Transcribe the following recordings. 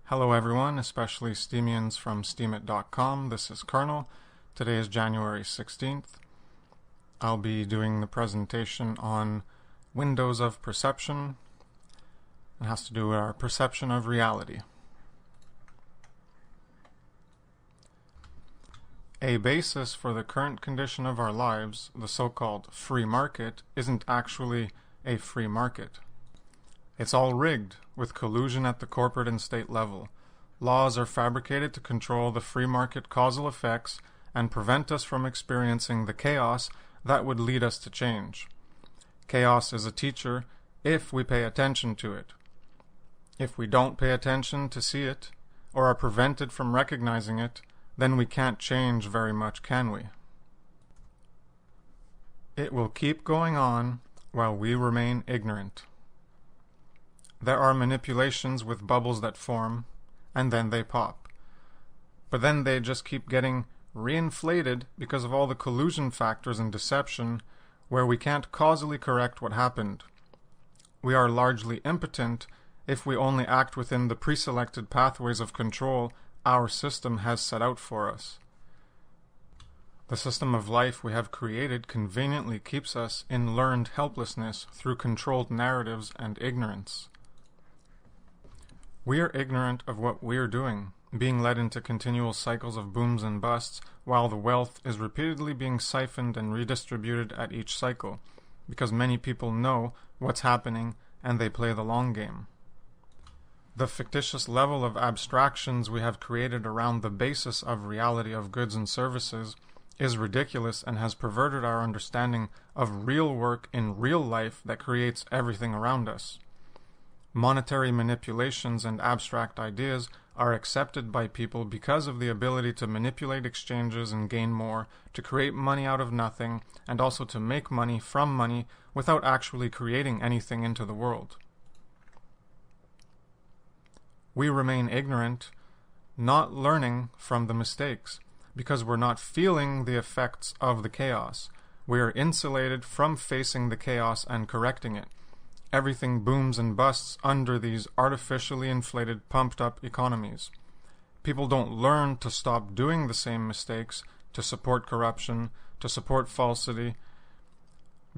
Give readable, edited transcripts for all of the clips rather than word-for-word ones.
Hello everyone, especially Steamians from steamit.com. This is Colonel. Today is January 16th. I'll be doing the presentation on windows of perception. It has to do with our perception of reality. A basis for the current condition of our lives, the so-called free market, isn't actually a free market. It's all rigged, with collusion at the corporate and state level. Laws are fabricated to control the free market causal effects and prevent us from experiencing the chaos that would lead us to change. Chaos is a teacher if we pay attention to it. If we don't pay attention to see it, or are prevented from recognizing it, then we can't change very much, can we? It will keep going on while we remain ignorant. There are manipulations with bubbles that form, and then they pop. But then they just keep getting reinflated because of all the collusion factors and deception where we can't causally correct what happened. We are largely impotent if we only act within the preselected pathways of control our system has set out for us. The system of life we have created conveniently keeps us in learned helplessness through controlled narratives and ignorance. We are ignorant of what we are doing, being led into continual cycles of booms and busts, while the wealth is repeatedly being siphoned and redistributed at each cycle, because many people know what's happening and they play the long game. The fictitious level of abstractions we have created around the basis of reality of goods and services is ridiculous and has perverted our understanding of real work in real life that creates everything around us. Monetary manipulations and abstract ideas are accepted by people because of the ability to manipulate exchanges and gain more, to create money out of nothing, and also to make money from money without actually creating anything into the world. We remain ignorant, not learning from the mistakes, because we're not feeling the effects of the chaos. We are insulated from facing the chaos and correcting it. Everything booms and busts under these artificially inflated, pumped-up economies. People don't learn to stop doing the same mistakes, to support corruption, to support falsity,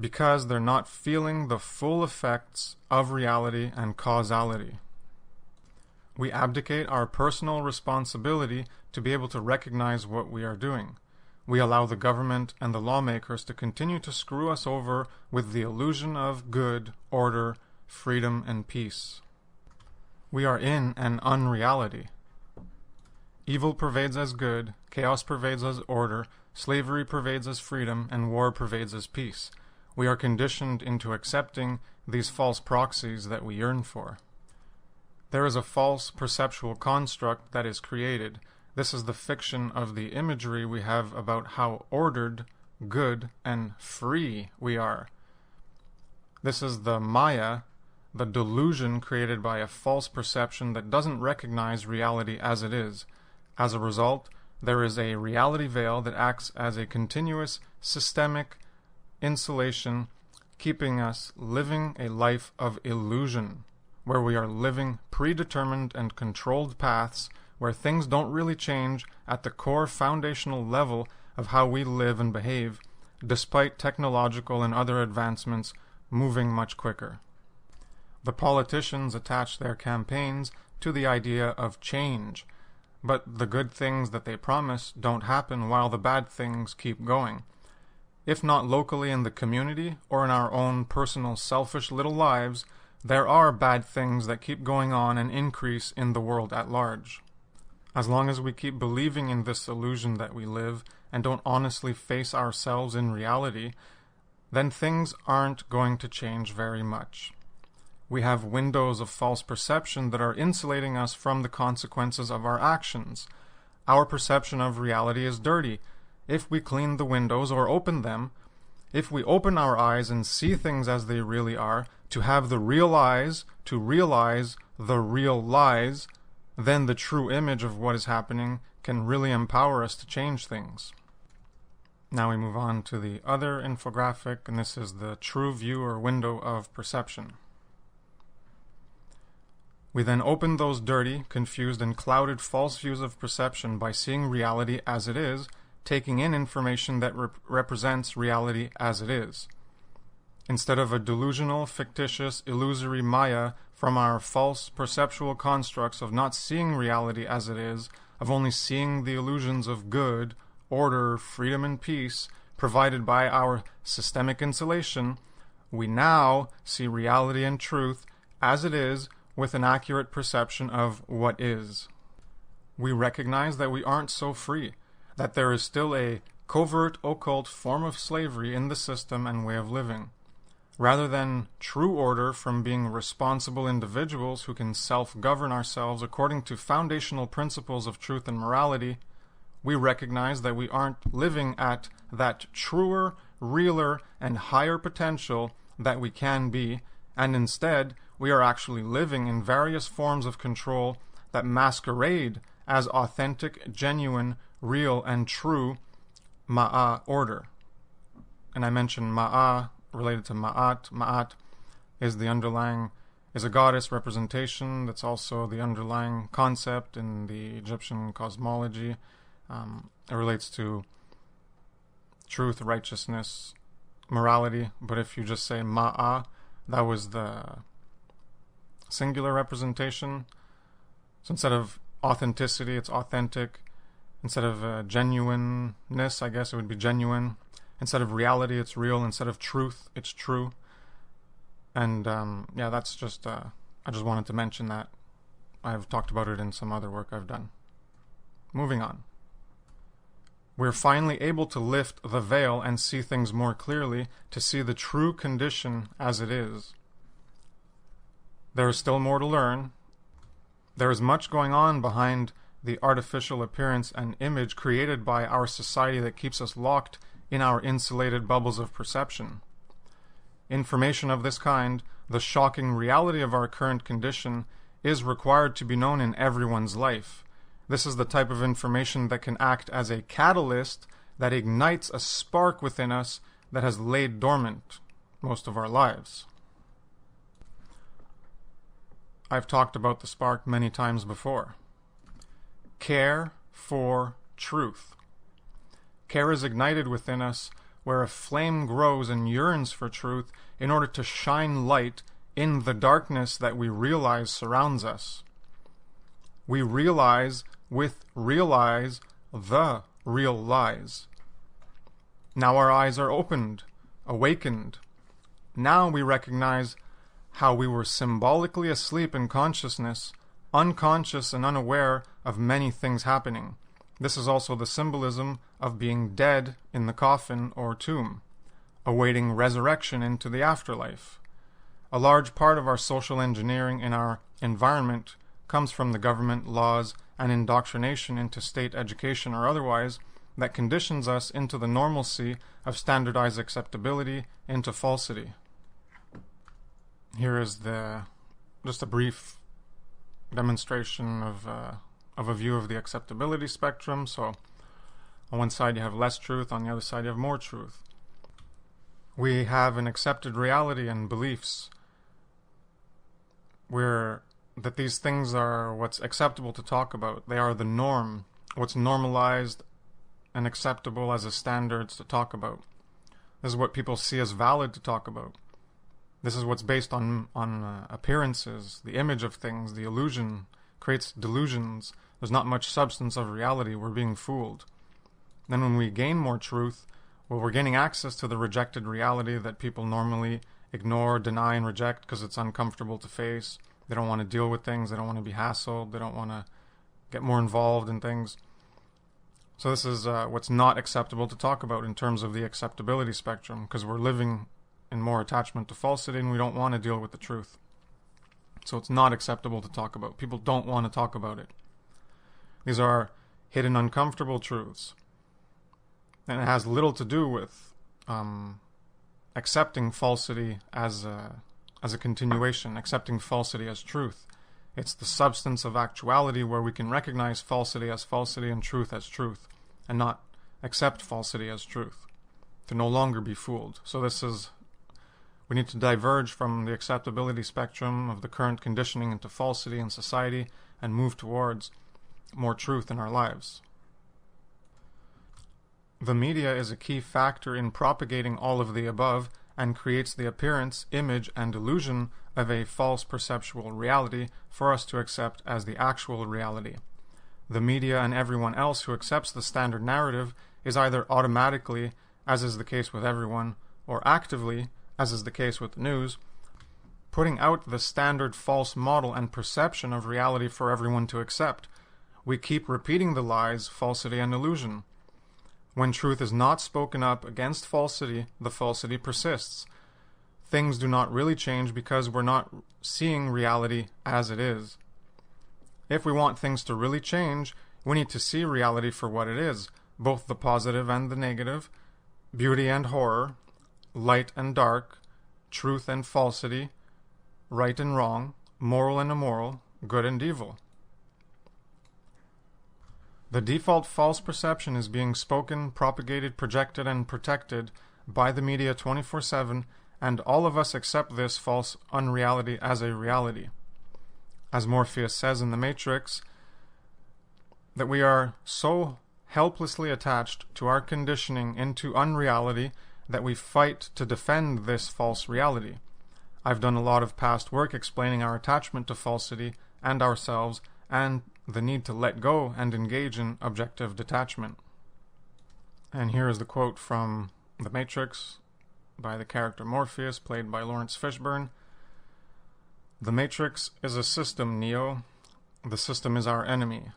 because they're not feeling the full effects of reality and causality. We abdicate our personal responsibility to be able to recognize what we are doing. We allow the government and the lawmakers to continue to screw us over with the illusion of good, order, freedom, and peace. We are in an unreality. Evil pervades as good, chaos pervades as order, slavery pervades as freedom, and war pervades as peace. We are conditioned into accepting these false proxies that we yearn for. There is a false perceptual construct that is created. This is the fiction of the imagery we have about how ordered, good, and free we are. This is the Maya, the delusion created by a false perception that doesn't recognize reality as it is. As a result, there is a reality veil that acts as a continuous, systemic insulation, keeping us living a life of illusion, where we are living predetermined and controlled paths where things don't really change at the core foundational level of how we live and behave, despite technological and other advancements moving much quicker. The politicians attach their campaigns to the idea of change, but the good things that they promise don't happen while the bad things keep going. If not locally in the community or in our own personal selfish little lives, there are bad things that keep going on and increase in the world at large. As long as we keep believing in this illusion that we live and don't honestly face ourselves in reality, then things aren't going to change very much. We have windows of false perception that are insulating us from the consequences of our actions. Our perception of reality is dirty. If we clean the windows or open them, if we open our eyes and see things as they really are, to have the real eyes to realize the real lies, then the true image of what is happening can really empower us to change things. Now we move on to the other infographic, and this is the true view or window of perception. We then open those dirty, confused, and clouded false views of perception by seeing reality as it is, taking in information that represents reality as it is. Instead of a delusional, fictitious, illusory Maya from our false perceptual constructs of not seeing reality as it is, of only seeing the illusions of good, order, freedom, and peace provided by our systemic insulation, we now see reality and truth as it is with an accurate perception of what is. We recognize that we aren't so free, that there is still a covert, occult form of slavery in the system and way of living. Rather than true order from being responsible individuals who can self-govern ourselves according to foundational principles of truth and morality, we recognize that we aren't living at that truer, realer, and higher potential that we can be, and instead we are actually living in various forms of control that masquerade as authentic, genuine, real, and true Ma'a order. And I mentioned Ma'a related to Ma'at. Ma'at is a goddess representation that's also the underlying concept in the Egyptian cosmology. It relates to truth, righteousness, morality, but if you just say Ma'a, that was the singular representation. So instead of authenticity, it's authentic. Instead of genuineness, I guess it would be genuine. Instead of reality, it's real. Instead of truth, it's true. And that's just, I just wanted to mention that. I've talked about it in some other work I've done. Moving on. We're finally able to lift the veil and see things more clearly, to see the true condition as it is. There is still more to learn. There is much going on behind the artificial appearance and image created by our society that keeps us locked in our insulated bubbles of perception. Information of this kind, the shocking reality of our current condition, is required to be known in everyone's life. This is the type of information that can act as a catalyst that ignites a spark within us that has laid dormant most of our lives. I've talked about the spark many times before. Care for truth. Care is ignited within us where a flame grows and yearns for truth in order to shine light in the darkness that we realize surrounds us. We realize the real lies. Now our eyes are opened, awakened. Now we recognize how we were symbolically asleep in consciousness, unconscious and unaware of many things happening. This is also the symbolism of being dead in the coffin or tomb, awaiting resurrection into the afterlife. A large part of our social engineering in our environment comes from the government, laws, and indoctrination into state education or otherwise that conditions us into the normalcy of standardized acceptability into falsity. Here is just a brief demonstration of a view of the acceptability spectrum. So on one side you have less truth, on the other side you have more truth. We have an accepted reality and beliefs that these things are what's acceptable to talk about. They are the norm, what's normalized and acceptable as a standards to talk about. This is what people see as valid to talk about. This is what's based on appearances, the image of things, the illusion creates delusions. There's not much substance of reality. We're being fooled. Then when we gain more truth, well, we're gaining access to the rejected reality that people normally ignore, deny, and reject because it's uncomfortable to face. They don't want to deal with things. They don't want to be hassled. They don't want to get more involved in things. So this is what's not acceptable to talk about in terms of the acceptability spectrum, because we're living in more attachment to falsity and we don't want to deal with the truth. So it's not acceptable to talk about. People don't want to talk about it. These are hidden, uncomfortable truths. And it has little to do with accepting falsity as a continuation, accepting falsity as truth. It's the substance of actuality where we can recognize falsity as falsity and truth as truth, and not accept falsity as truth, to no longer be fooled. So this is We need to diverge from the acceptability spectrum of the current conditioning into falsity in society and move towards more truth in our lives. The media is a key factor in propagating all of the above and creates the appearance, image, and illusion of a false perceptual reality for us to accept as the actual reality. The media and everyone else who accepts the standard narrative is either automatically, as is the case with everyone, or actively, as is the case with the news, putting out the standard false model and perception of reality for everyone to accept. We keep repeating the lies, falsity, and illusion. When truth is not spoken up against falsity, the falsity persists. Things do not really change because we're not seeing reality as it is. If we want things to really change, we need to see reality for what it is, both the positive and the negative, beauty and horror, light and dark, truth and falsity, right and wrong, moral and immoral, good and evil. The default false perception is being spoken, propagated, projected, and protected by the media 24/7, and all of us accept this false unreality as a reality. As Morpheus says in The Matrix, that we are so helplessly attached to our conditioning into unreality that we fight to defend this false reality. I've done a lot of past work explaining our attachment to falsity and ourselves, and the need to let go and engage in objective detachment. And here is the quote from The Matrix by the character Morpheus, played by Lawrence Fishburne. "The Matrix is a system, Neo. The system is our enemy.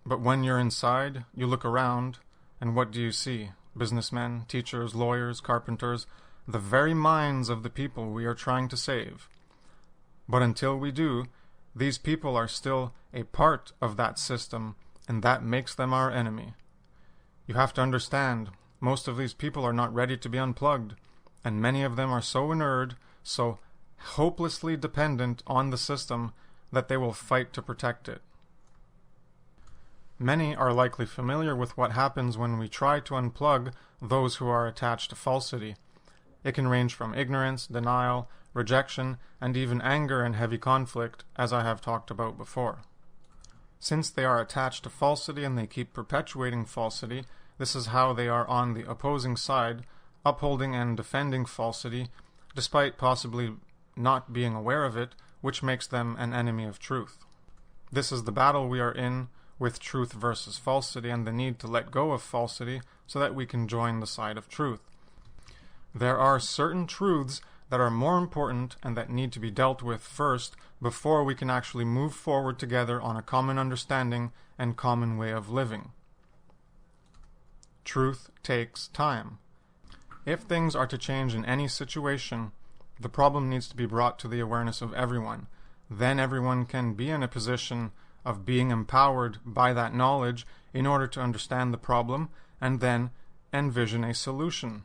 But when you're inside, you look around, and what do you see? Businessmen, teachers, lawyers, carpenters, the very minds of the people we are trying to save. But until we do, these people are still a part of that system, and that makes them our enemy. You have to understand, most of these people are not ready to be unplugged, and many of them are so inured, so hopelessly dependent on the system that they will fight to protect it. Many are likely familiar with what happens when we try to unplug those who are attached to falsity. It can range from ignorance, denial, rejection, and even anger and heavy conflict, as I have talked about before. Since they are attached to falsity and they keep perpetuating falsity, this is how they are on the opposing side, upholding and defending falsity, despite possibly not being aware of it, which makes them an enemy of truth. This is the battle we are in with truth versus falsity and the need to let go of falsity so that we can join the side of truth. There are certain truths that are more important and that need to be dealt with first before we can actually move forward together on a common understanding and common way of living. Truth takes time. If things are to change in any situation, the problem needs to be brought to the awareness of everyone. Then everyone can be in a position of being empowered by that knowledge in order to understand the problem and then envision a solution.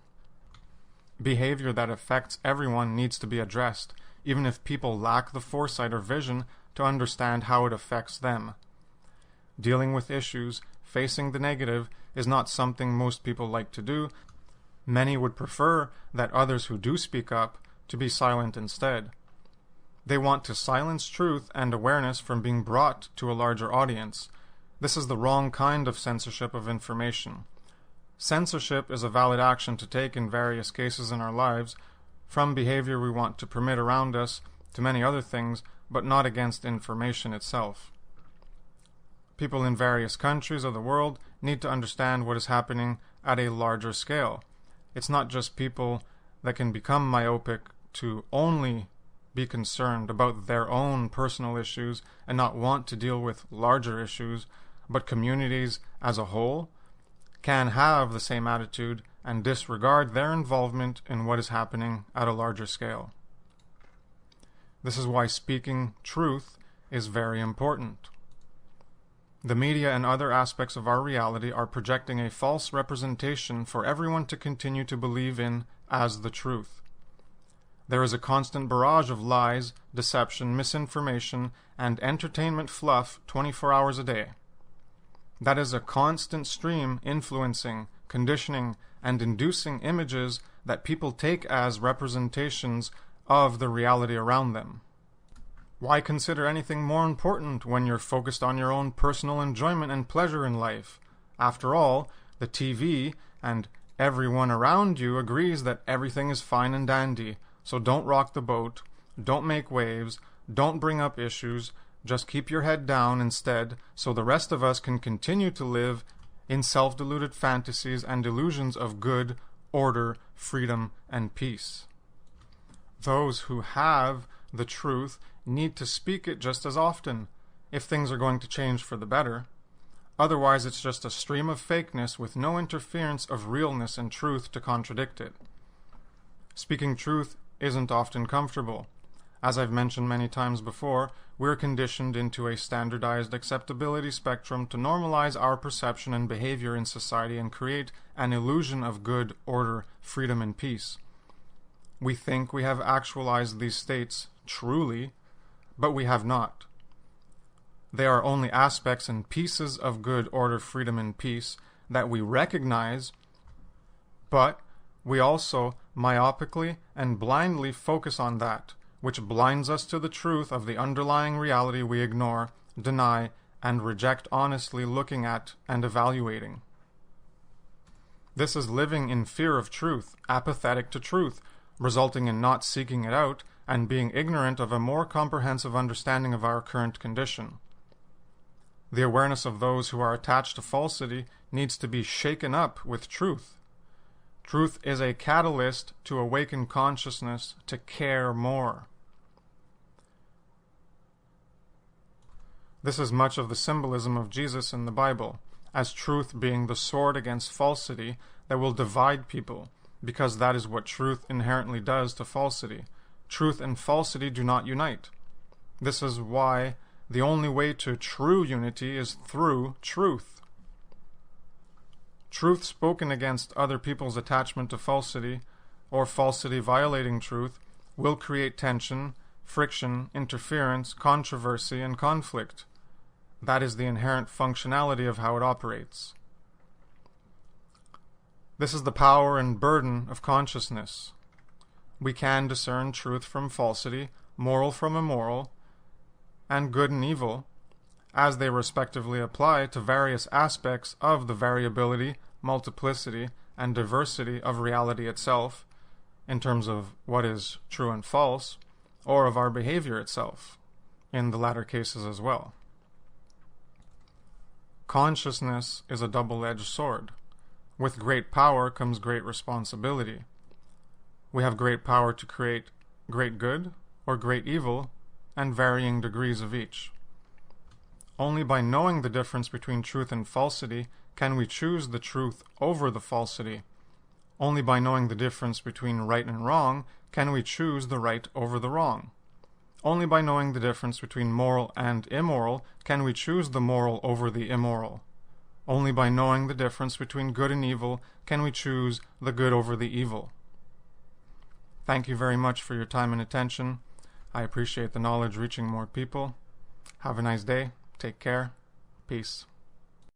Behavior that affects everyone needs to be addressed, even if people lack the foresight or vision to understand how it affects them. Dealing with issues, facing the negative, is not something most people like to do. Many would prefer that others who do speak up to be silent instead. They want to silence truth and awareness from being brought to a larger audience. This is the wrong kind of censorship of information. Censorship is a valid action to take in various cases in our lives, from behavior we want to permit around us to many other things, but not against information itself. People in various countries of the world need to understand what is happening at a larger scale. It's not just people that can become myopic to only be concerned about their own personal issues and not want to deal with larger issues, but communities as a whole can have the same attitude and disregard their involvement in what is happening at a larger scale. This is why speaking truth is very important. The media and other aspects of our reality are projecting a false representation for everyone to continue to believe in as the truth. There is a constant barrage of lies, deception, misinformation, and entertainment fluff 24 hours a day. That is a constant stream influencing, conditioning, and inducing images that people take as representations of the reality around them. Why consider anything more important when you're focused on your own personal enjoyment and pleasure in life? After all, the TV and everyone around you agrees that everything is fine and dandy, so don't rock the boat, don't make waves, don't bring up issues, just keep your head down instead, so the rest of us can continue to live in self-deluded fantasies and illusions of good, order, freedom, and peace. Those who have the truth need to speak it just as often, if things are going to change for the better. Otherwise, it's just a stream of fakeness with no interference of realness and truth to contradict it. Speaking truth isn't often comfortable. As I've mentioned many times before, we're conditioned into a standardized acceptability spectrum to normalize our perception and behavior in society and create an illusion of good, order, freedom, and peace. We think we have actualized these states truly, but we have not. They are only aspects and pieces of good, order, freedom, and peace that we recognize, but we also myopically and blindly focus on that, which blinds us to the truth of the underlying reality we ignore, deny, and reject honestly looking at and evaluating. This is living in fear of truth, apathetic to truth, resulting in not seeking it out and being ignorant of a more comprehensive understanding of our current condition. The awareness of those who are attached to falsity needs to be shaken up with truth. Truth is a catalyst to awaken consciousness to care more. This is much of the symbolism of Jesus in the Bible, as truth being the sword against falsity that will divide people, because that is what truth inherently does to falsity. Truth and falsity do not unite. This is why the only way to true unity is through truth. Truth spoken against other people's attachment to falsity, or falsity violating truth, will create tension, friction, interference, controversy, and conflict. That is the inherent functionality of how it operates. This is the power and burden of consciousness. We can discern truth from falsity, moral from immoral, and good and evil, as they respectively apply to various aspects of the variability, multiplicity, and diversity of reality itself, in terms of what is true and false, or of our behavior itself, in the latter cases as well. Consciousness is a double-edged sword. With great power comes great responsibility. We have great power to create great good or great evil, and varying degrees of each. Only by knowing the difference between truth and falsity can we choose the truth over the falsity. Only by knowing the difference between right and wrong can we choose the right over the wrong. Only by knowing the difference between moral and immoral can we choose the moral over the immoral. Only by knowing the difference between good and evil can we choose the good over the evil. Thank you very much for your time and attention. I appreciate the knowledge reaching more people. Have a nice day. Take care. Peace.